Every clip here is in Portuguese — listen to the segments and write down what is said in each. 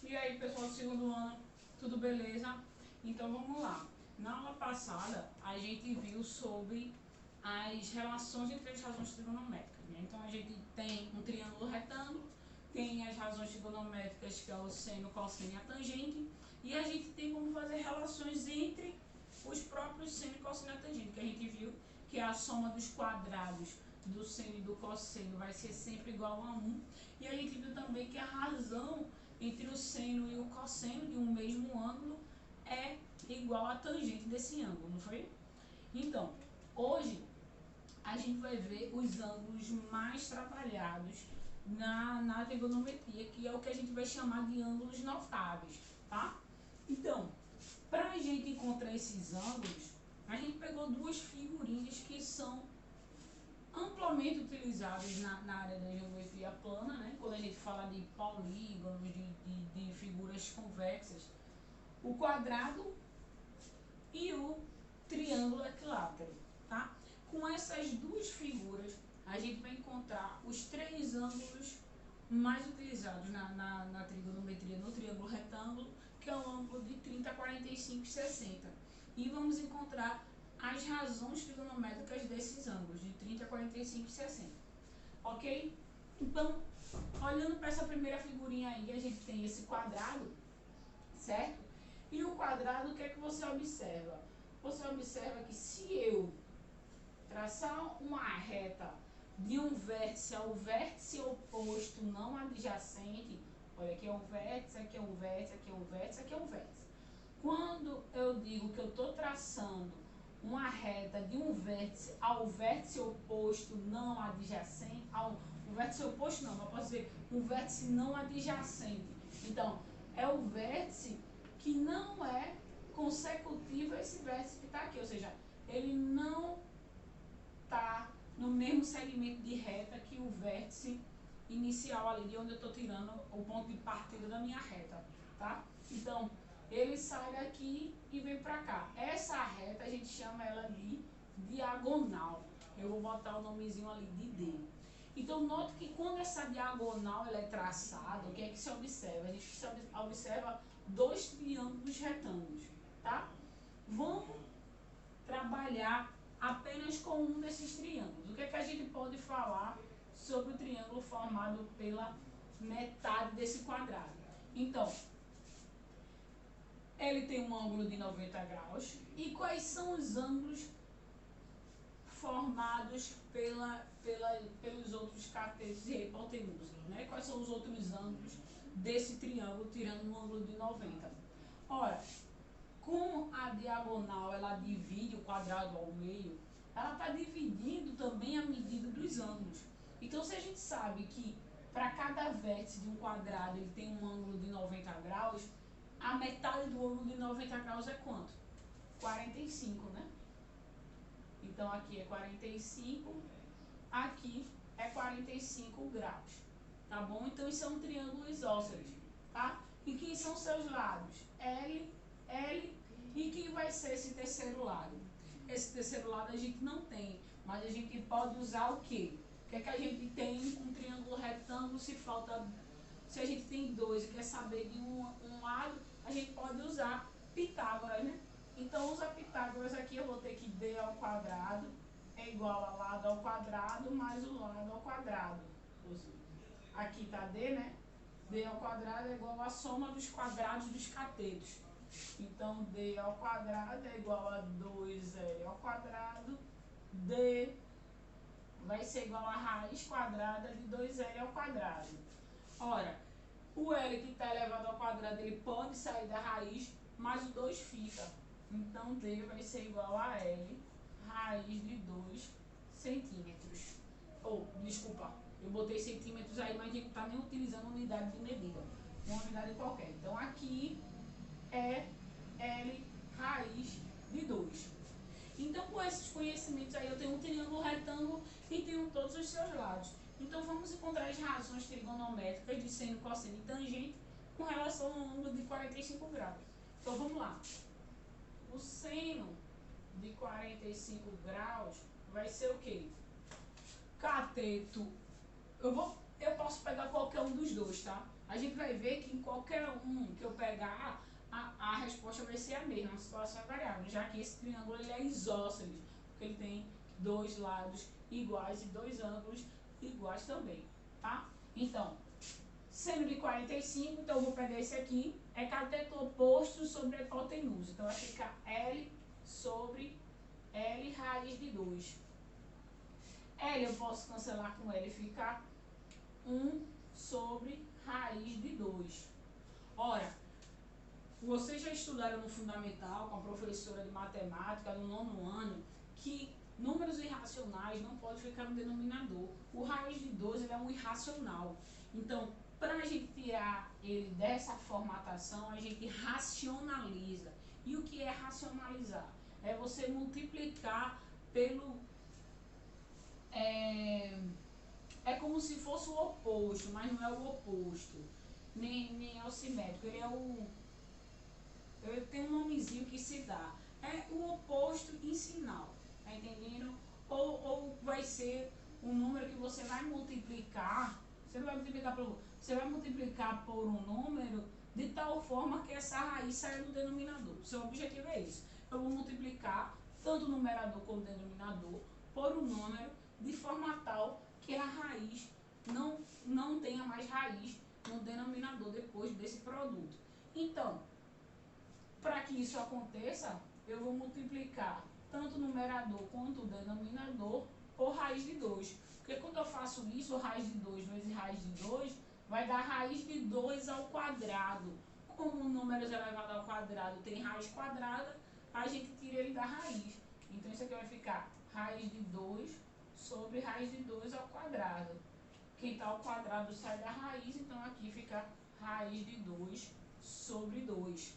E aí, pessoal do segundo ano, tudo beleza? Então vamos lá. Na aula passada, a gente viu sobre as relações entre as razões trigonométricas, né? Então a gente tem um triângulo retângulo, tem as razões trigonométricas, que é o seno, cosseno e a tangente, e a gente tem como fazer relações entre os próprios seno, cosseno e a tangente, que a gente viu que a soma dos quadrados do seno e do cosseno vai ser sempre igual a 1, e a gente viu também que a razão entre o seno e o cosseno de um mesmo ângulo é igual à tangente desse ângulo, não foi? Então, hoje a gente vai ver os ângulos mais trabalhados na trigonometria, que é o que a gente vai chamar de ângulos notáveis, tá? Então, para a gente encontrar esses ângulos, a gente pegou duas figurinhas que são amplamente utilizadas na área da geometria plana, né? Quando a gente fala de polígonos, de figuras convexas, o quadrado e o triângulo equilátero, tá? Com essas duas figuras, a gente vai encontrar os três ângulos mais utilizados na trigonometria no triângulo retângulo, que é o ângulo de 30, 45 e 60. E vamos encontrar as razões trigonométricas desses ângulos, de 30, 45 e 60. Ok? Então, olhando para essa primeira figurinha aí, a gente tem esse quadrado, certo? E o quadrado, o que é que você observa? Você observa que se eu traçar uma reta de um vértice ao vértice oposto não adjacente, olha, aqui é um vértice, aqui é um vértice, aqui é um vértice, aqui é um vértice. Quando eu digo que eu estou traçando uma reta de um vértice ao vértice oposto não adjacente, o vértice oposto não, mas posso dizer um vértice não adjacente. Então, é o vértice que não é consecutivo a esse vértice que está aqui, ou seja, ele não está no mesmo segmento de reta que o vértice inicial ali, de onde eu estou tirando o ponto de partida da minha reta, tá? Então, ele sai daqui e vem para cá. Essa reta a gente chama ela de diagonal. Eu vou botar o nomezinho ali de D. Então, note que quando essa diagonal ela é traçada, o que é que se observa? A gente observa dois triângulos retângulos, tá? Vamos trabalhar apenas com um desses triângulos. O que é que a gente pode falar sobre o triângulo formado pela metade desse quadrado? Então, ele tem um ângulo de 90 graus. E quais são os ângulos formados pelos outros catetos e hipotenusas, né? Quais são os outros ângulos desse triângulo, tirando um ângulo de 90? Ora, como a diagonal ela divide o quadrado ao meio, ela está dividindo também a medida dos ângulos. Então, se a gente sabe que para cada vértice de um quadrado ele tem um ângulo de 90 graus, a metade do ângulo de 90 graus é quanto? 45, né? Então, aqui é 45, aqui é 45 graus, tá bom? Então, isso é um triângulo isósceles, tá? E quem são seus lados? L, L, e quem vai ser esse terceiro lado? Esse terceiro lado a gente não tem, mas a gente pode usar o quê? O que é que a gente tem com um triângulo retângulo se a gente tem dois e quer saber de um lado, a gente pode usar Pitágoras, né? Então, usa Pitágoras aqui, eu vou ter que D ao quadrado é igual a lado ao quadrado mais o lado ao quadrado. Aqui está D, né? D ao quadrado é igual a soma dos quadrados dos catetos. Então, D ao quadrado é igual a 2L ao quadrado. D vai ser igual a raiz quadrada de 2L ao quadrado. Ora, o L que está elevado ao quadrado, ele pode sair da raiz, mas o 2 fica. Então, D vai ser igual a L, raiz de 2 centímetros. Desculpa, eu botei centímetros aí, mas a gente não está nem utilizando unidade de medida. Uma unidade qualquer. Então, aqui é L, raiz de 2. Então, com esses conhecimentos aí, eu tenho um triângulo retângulo e tenho todos os seus lados. Então, vamos encontrar as razões trigonométricas de seno, cosseno e tangente com relação ao ângulo de 45 graus. Então, vamos lá. O seno de 45 graus vai ser o quê? Cateto. Eu posso pegar qualquer um dos dois, tá? A gente vai ver que em qualquer um que eu pegar, a resposta vai ser a mesma, a situação é variável, já que esse triângulo ele é isósceles, porque ele tem dois lados iguais e dois ângulos iguais também, tá? Então, seno de 45, então eu vou pegar esse aqui, é cateto oposto sobre a hipotenusa, então vai ficar L sobre L raiz de 2. L eu posso cancelar com L e ficar 1 sobre raiz de 2. Ora, vocês já estudaram no fundamental com a professora de matemática no 9º ano que números irracionais não podem ficar no denominador. O raiz de 2 ele é um irracional. Então, para a gente tirar ele dessa formatação, a gente racionaliza. E o que é racionalizar? É você multiplicar pelo... É como se fosse o oposto, mas não é o oposto. Nem é o simétrico. Ele é o... Tem um nomezinho que se dá. É o oposto em sinal. Tá entendendo? Ou vai ser um número que você vai multiplicar. Você não vai multiplicar por... Você vai multiplicar por um número de tal forma que essa raiz saia do denominador. Seu objetivo é isso. Eu vou multiplicar tanto o numerador como o denominador por um número de forma tal que a raiz não tenha mais raiz no denominador depois desse produto. Então, para que isso aconteça, eu vou multiplicar tanto o numerador quanto o denominador por raiz de 2. Porque quando eu faço isso, raiz de 2 vezes raiz de 2 vai dar raiz de 2 ao quadrado. Como o número elevado ao quadrado tem raiz quadrada, a gente tira ele da raiz. Então isso aqui vai ficar raiz de 2 sobre raiz de 2 ao quadrado. Quem está ao quadrado sai da raiz, então aqui fica raiz de 2 sobre 2.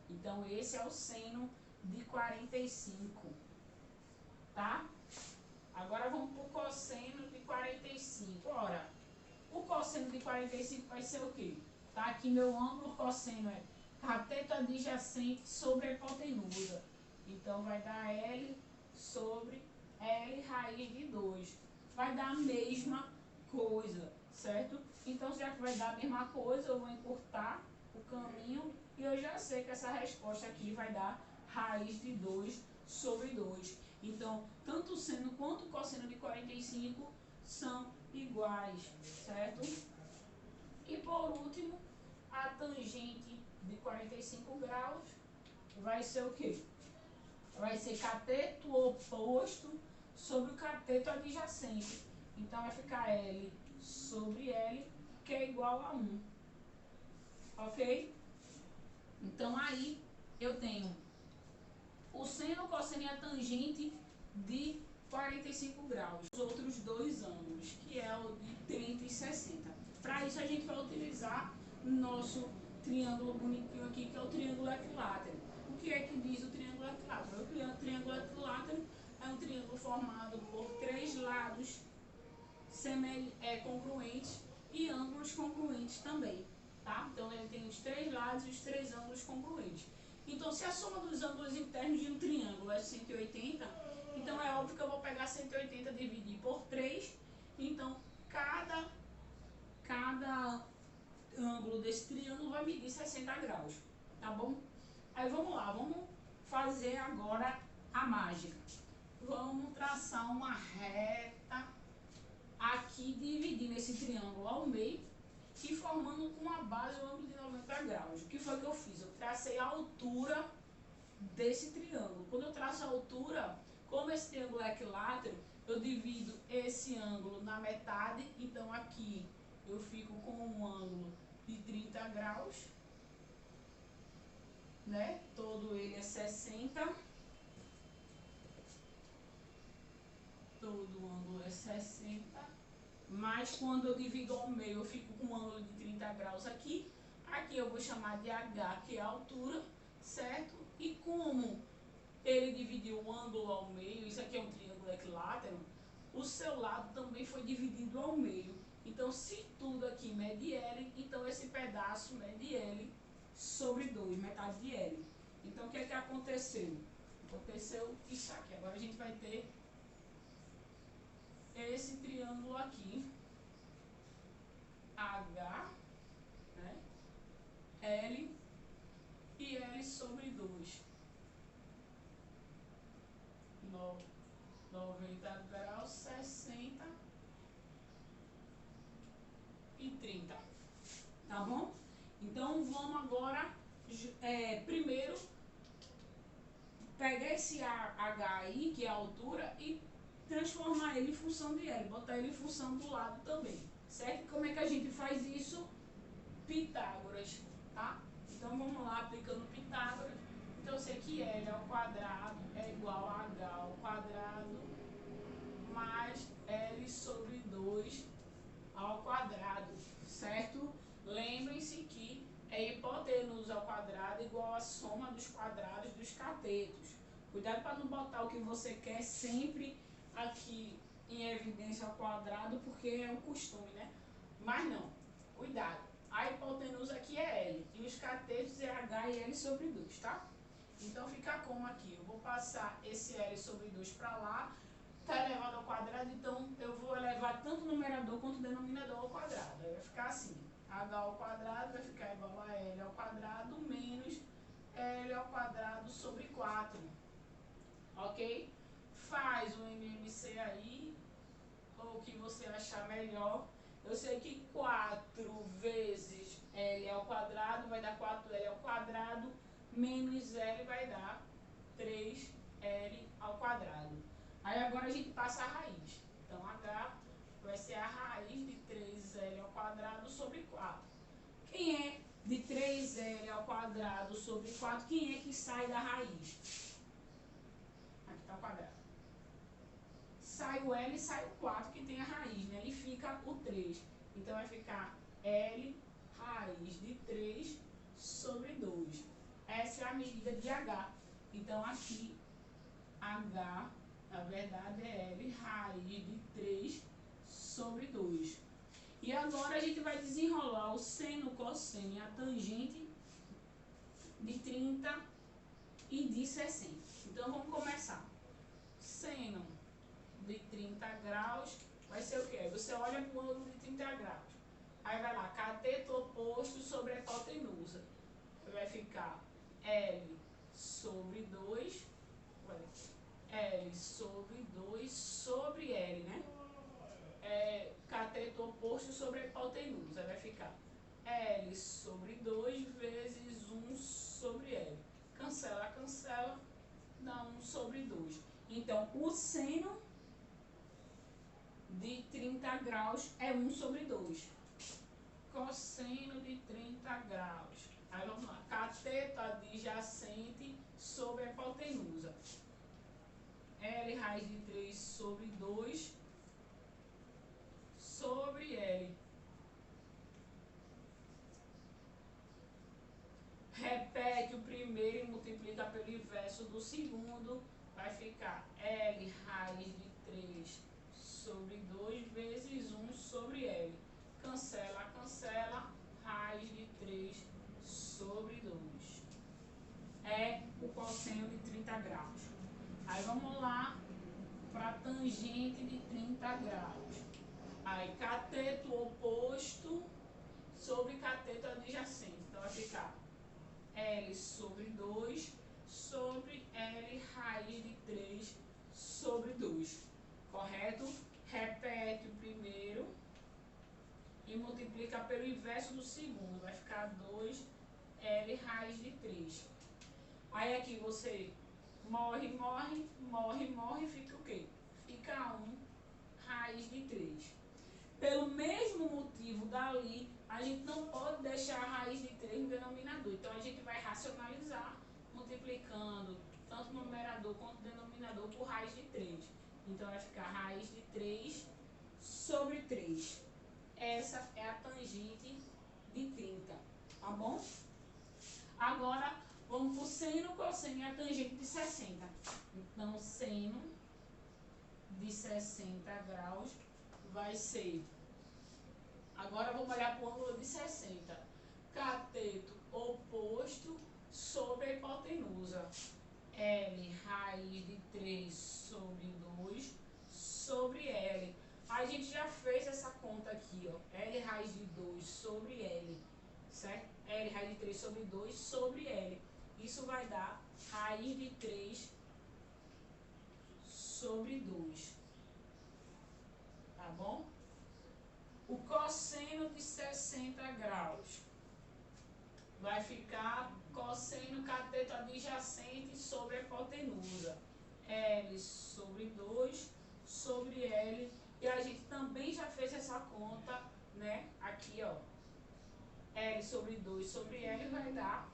Então, esse é o seno de 45, tá? Agora, vamos para o cosseno de 45. Ora, o cosseno de 45 vai ser o quê? Tá aqui meu ângulo, cosseno é cateto adjacente sobre a hipotenusa. Então, vai dar L sobre L raiz de 2. Vai dar a mesma coisa, certo? Então, já que vai dar a mesma coisa, eu vou encurtar o caminho e eu já sei que essa resposta aqui vai dar raiz de 2 sobre 2. Então, tanto o seno quanto o cosseno de 45 são iguais, certo? E por último, a tangente de 45 graus vai ser o quê? Vai ser cateto oposto sobre o cateto adjacente. Então, vai ficar L sobre L, que é igual a 1. Ok? Então, aí eu tenho o seno, o cosseno e a tangente de 45 graus. Os outros dois ângulos, que é o de 30 e 60. Para isso, a gente vai utilizar o nosso triângulo bonitinho aqui, que é o triângulo equilátero. O que é que diz o triângulo equilátero? O triângulo equilátero é um triângulo formado por três lados congruentes e ângulos congruentes também. Tá? Então, ele tem os três lados e os três ângulos congruentes. Então, se a soma dos ângulos internos de um triângulo é 180, então é óbvio que eu vou pegar 180 e dividir por 3. Então, cada ângulo desse triângulo vai medir 60 graus. Tá bom? Aí, vamos lá. Vamos fazer agora a mágica. Vamos traçar uma reta aqui, dividindo esse triângulo ao meio e formando com a base o ângulo de 90 graus. O que foi que eu fiz? Eu tracei a altura desse triângulo. Quando eu traço a altura, como esse triângulo é equilátero, eu divido esse ângulo na metade. Então, aqui eu fico com um ângulo de 30 graus, né? Todo ele é 60. Todo ângulo é 60. Mas quando eu divido ao meio, eu fico com um ângulo de 30 graus aqui. Aqui eu vou chamar de H, que é a altura, certo? E como ele dividiu o ângulo ao meio, isso aqui é um triângulo equilátero, o seu lado também foi dividido ao meio. Então, se tudo aqui mede L, então esse pedaço mede L sobre 2, metade de L. Então, o que é que aconteceu? Aconteceu isso aqui. Agora a gente vai ter esse triângulo aqui, H, sobre 2. 90 graus, 60 e 30. Tá bom? Então, vamos agora, primeiro, pegar esse H aí, que é a altura, e transformar ele em função de L, botar ele em função do lado também, certo? Como é que a gente faz isso? Pitágoras, tá? Então, vamos lá, aplicando Pitágoras. Então, eu sei que L ao quadrado é igual a H ao quadrado mais L sobre 2 ao quadrado, certo? Lembrem-se que é hipotenusa ao quadrado igual a soma dos quadrados dos catetos. Cuidado para não botar o que você quer sempre aqui em evidência ao quadrado, porque é um costume, né? Mas não, cuidado. A hipotenusa aqui é L e os catetos é H e L sobre 2, tá? Então fica como aqui? Eu vou passar esse L sobre 2 para lá, está elevado ao quadrado, então eu vou elevar tanto o numerador quanto o denominador ao quadrado. Aí vai ficar assim, H ao quadrado vai ficar igual a L ao quadrado menos L ao quadrado sobre 4. Ok? Faz o MMC aí, ou o que você achar melhor. Eu sei que 4 vezes L ao quadrado vai dar 4L ao quadrado, menos L vai dar 3L ao quadrado. Aí agora a gente passa a raiz. Então, H vai ser a raiz de 3L ao quadrado sobre 4. Quem é de 3L ao quadrado sobre 4? Quem é que sai da raiz? Aqui está o quadrado. Sai o L e sai o 4, que tem a raiz, né? E fica o 3. Então, vai ficar L raiz de 3 sobre 2. Essa é a medida de H. Então, aqui, H, na verdade, é L raiz de 3 sobre 2. E agora a gente vai desenrolar o seno, o cosseno e a tangente de 30 e de 60. Então, vamos começar. Seno de 30 graus vai ser o quê? Você olha para o ângulo de 30 graus. Aí vai lá, cateto oposto sobre a hipotenusa. Vai ficar L sobre 2, L sobre 2 sobre L, né? Cateto oposto sobre a hipotenusa. Vai ficar L sobre 2 vezes 1 sobre L. Cancela, cancela, dá 1 sobre 2. Então, o seno de 30 graus é 1 sobre 2. Cosseno de 30 graus. Aí vamos lá. Cateto adjacente sobre a hipotenusa. L raiz de 3 sobre 2 sobre L. Repete o primeiro e multiplica pelo inverso do segundo. Vai ficar L raiz de 3 sobre 2 vezes 1 sobre L. Cancela, cancela, raiz de 3 sobre 2. É o cosseno de 30 graus. Aí vamos lá para a tangente de 30 graus. Aí cateto oposto sobre cateto adjacente. Então vai ficar L sobre 2 sobre L raiz de 3 sobre 2. Correto? Repete o primeiro e multiplica pelo inverso do segundo. Vai ficar 2L raiz de 3. Aí aqui você morre, morre, morre, morre, fica o quê? Fica 1 raiz de 3. Pelo mesmo motivo dali, a gente não pode deixar a raiz de 3 no denominador. Então, a gente vai racionalizar, multiplicando tanto o numerador quanto o denominador por raiz de 3. Então, vai ficar raiz de 3 sobre 3. Essa é a tangente de 30, tá bom? Agora, vamos para o seno, cosseno e a tangente de 60. Então, seno de 60 graus vai ser... Agora, vamos olhar para o ângulo de 60. Cateto oposto sobre a hipotenusa. L raiz de 3 sobre 2 sobre L. A gente já fez essa conta aqui, ó. L raiz de 2 sobre L, certo? L raiz de 3 sobre 2 sobre L. Isso vai dar raiz de 3 sobre 2. Tá bom? O cosseno de 60 graus vai ficar cosseno cateto adjacente sobre a hipotenusa. L sobre 2 sobre L. E a gente também já fez essa conta, né? Aqui, ó. L sobre 2 sobre L vai dar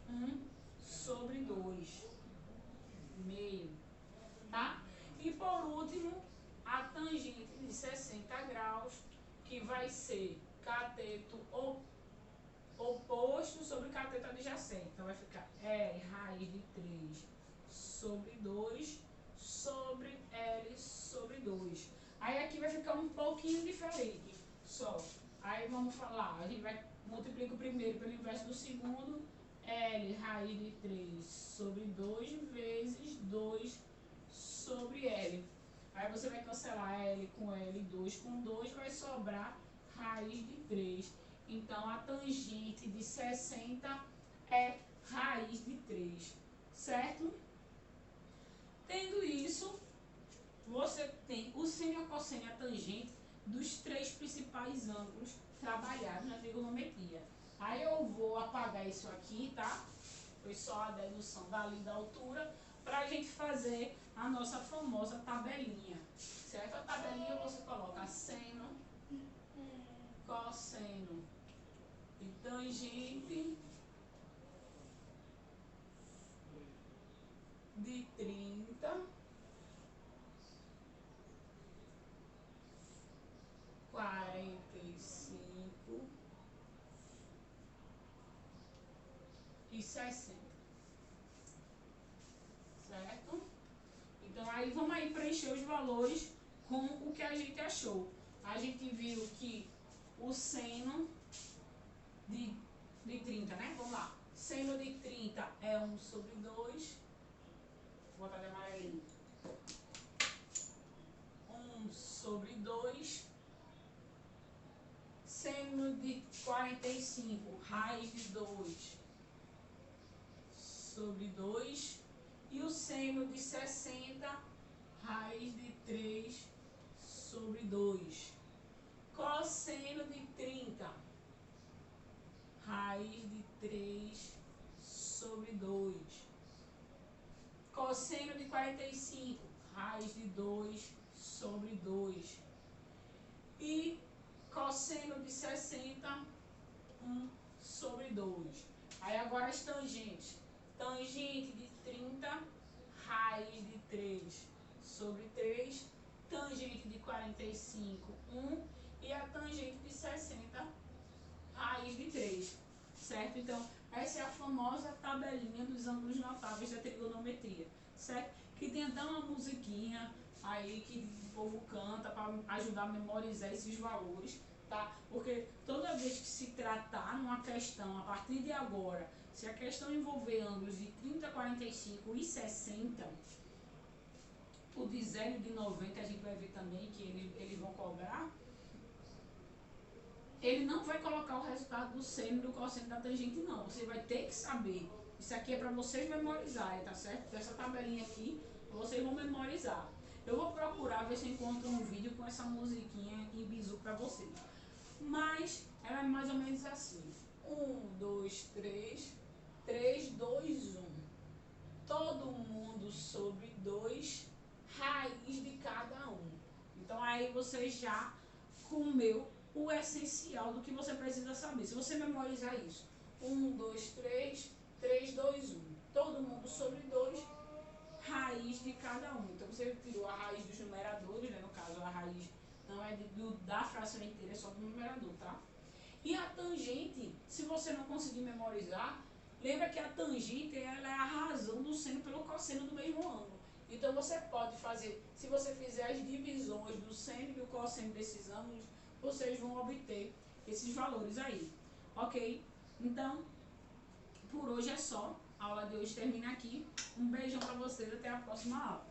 1 sobre 2. Meio. Tá? E por último, a tangente de 60 graus, que vai ser cateto oposto sobre cateto adjacente. Então vai ficar L raiz de 3 sobre 2 sobre L sobre 2. Aí aqui vai ficar um pouquinho diferente. Só. Aí vamos falar, a gente vai multiplicar o primeiro pelo inverso do segundo. L raiz de 3 sobre 2 vezes 2 sobre L. Aí você vai cancelar L com L, 2 com 2, vai sobrar raiz de 3. Então, a tangente de 60 é raiz de 3, certo? Tendo isso, você tem o seno, a cosseno e a tangente dos 3 principais ângulos trabalhados na trigonometria. Aí eu vou apagar isso aqui, tá? Foi só a dedução dali da altura, para a gente fazer a nossa famosa tabelinha, certo? A tabelinha você coloca seno, cosseno e tangente de 30, 45 e 60, certo? Então aí vamos aí preencher os valores com o que a gente achou. A gente viu que o seno de 30, né? Vamos lá. Seno de 30 é 1 sobre 2. Vou botar de amarelinho. 1 sobre 2. Seno de 45, raiz de 2 sobre 2. E o seno de 60, raiz de 3 sobre 2. Cosseno de 30, raiz de 3 sobre 2. Cosseno de 45, raiz de 2 sobre 2. E cosseno de 60, 1 sobre 2. Aí agora as tangentes. Tangente de 30, raiz de 3 sobre 3. Tangente de 45, 1. E a tangente de 60, raiz de 3. Certo? Então, essa é a famosa tabelinha dos ângulos notáveis da trigonometria. Certo? Que tem até uma musiquinha aí que o povo canta para ajudar a memorizar esses valores, tá? Porque toda vez que se tratar numa questão, a partir de agora, se a questão envolver ângulos de 30, 45 e 60, o de 0 e de 90 a gente vai ver também que eles vão cobrar, ele não vai colocar o resultado do seno e do cosseno da tangente, não. Você vai ter que saber. Isso aqui é para vocês memorizarem, tá certo? Essa tabelinha aqui, vocês vão memorizar. Eu vou procurar ver se eu encontro um vídeo com essa musiquinha em bizu para vocês. Mas ela é mais ou menos assim. 1, 2, 3, 3, 2, 1. Todo mundo sobre 2, raiz de cada um. Então aí você já comeu o essencial do que você precisa saber. Se você memorizar isso, 1, 2, 3, 3, 2, 1. Todo mundo sobre 2, raiz de cada um. Então você tirou a raiz dos numeradores, né? No caso a raiz não é da fração inteira, é só do numerador, tá? E a tangente, se você não conseguir memorizar, lembra que a tangente ela é a razão do seno pelo cosseno do mesmo ângulo. Então você pode fazer, se você fizer as divisões do seno e do cosseno desses ângulos, vocês vão obter esses valores aí, ok? Então, por hoje é só. A aula de hoje termina aqui. Um beijão para vocês, até a próxima aula.